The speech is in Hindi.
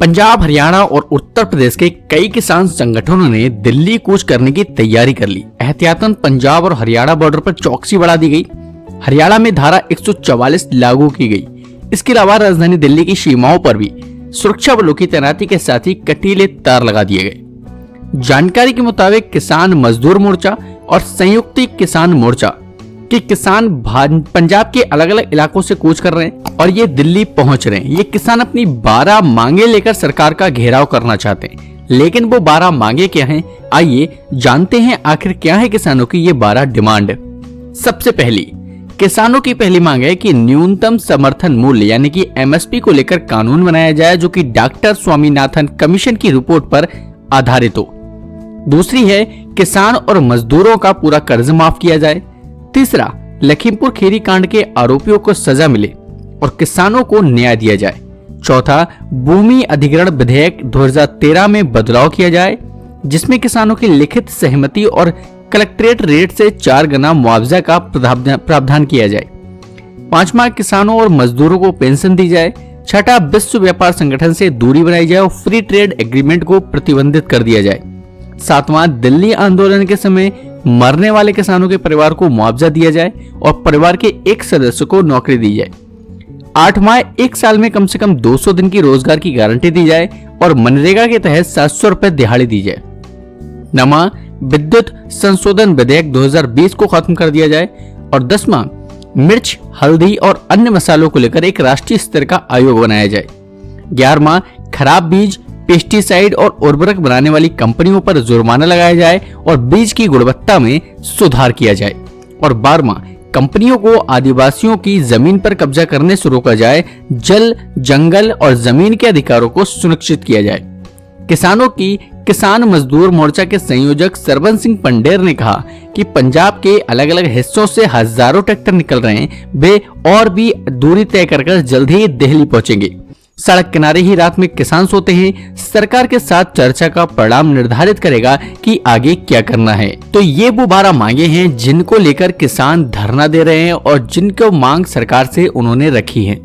पंजाब, हरियाणा और उत्तर प्रदेश के कई किसान संगठनों ने दिल्ली कूच करने की तैयारी कर ली। एहतियातन पंजाब और हरियाणा बॉर्डर पर चौकसी बढ़ा दी गई। हरियाणा में धारा 144 लागू की गई। इसके अलावा राजधानी दिल्ली की सीमाओं पर भी सुरक्षा बलों की तैनाती के साथ ही कटीले तार लगा दिए गए। जानकारी के मुताबिक किसान मजदूर मोर्चा और संयुक्त किसान मोर्चा कि किसान पंजाब के अलग अलग इलाकों से कूच कर रहे हैं और ये दिल्ली पहुंच रहे हैं। ये किसान अपनी 12 मांगे लेकर सरकार का घेराव करना चाहते हैं, लेकिन वो 12 मांगे क्या हैं? आइए जानते हैं आखिर क्या है किसानों की ये 12 डिमांड। सबसे पहली किसानों की पहली मांग है कि न्यूनतम समर्थन मूल्य यानी कि एमएसपी को लेकर कानून बनाया जाए जो कि डॉक्टर स्वामीनाथन कमीशन की रिपोर्ट पर आधारित हो। दूसरी है किसान और मजदूरों का पूरा कर्ज माफ किया जाए। तीसरा, लखीमपुर खीरी कांड के आरोपियों को सजा मिले और किसानों को न्याय दिया जाए। चौथा, भूमि अधिग्रहण विधेयक 2013 में बदलाव किया जाए जिसमें किसानों की लिखित सहमति और कलेक्ट्रेट रेट से 4 गुना मुआवजा का प्रावधान किया जाए। पांचवा, किसानों और मजदूरों को पेंशन दी जाए। छठा, विश्व व्यापार संगठन से दूरी बनाई जाए और फ्री ट्रेड एग्रीमेंट को प्रतिबंधित कर दिया जाए। सातवां, दिल्ली आंदोलन के समय मरने वाले किसानों के परिवार को मुआवजा दिया जाए और परिवार के एक सदस्य को नौकरी दी जाए। आठवां, 1 साल में कम से कम 200 दिन की रोजगार की गारंटी दी जाए और मनरेगा के तहत 700 रुपए दिहाड़ी दी जाए। नौवां, विद्युत संशोधन विधेयक 2020 को खत्म कर दिया जाए। और 10वां, मिर्च, हल्दी और अन्य मसालों को लेकर एक राष्ट्रीय स्तर का आयोग बनाया जाए। 11वां, खराब बीज, पेस्टिसाइड और उर्वरक बनाने वाली कंपनियों पर जुर्माना लगाया जाए और बीज की गुणवत्ता में सुधार किया जाए। और 12वां, कंपनियों को आदिवासियों की जमीन पर कब्जा करने से रोका जाए। जल, जंगल और जमीन के अधिकारों को सुनिश्चित किया जाए। किसानों की किसान मजदूर मोर्चा के संयोजक सरवन सिंह पंडेर ने कहा कि पंजाब के अलग अलग हिस्सों से हजारों ट्रैक्टर निकल रहे हैं। वे और भी दूरी तय कर जल्द ही दिल्ली पहुंचेंगे। सड़क किनारे ही रात में किसान सोते हैं। सरकार के साथ चर्चा का परिणाम निर्धारित करेगा कि आगे क्या करना है। तो ये वो 12 मांगे हैं जिनको लेकर किसान धरना दे रहे हैं और जिनको मांग सरकार से उन्होंने रखी है।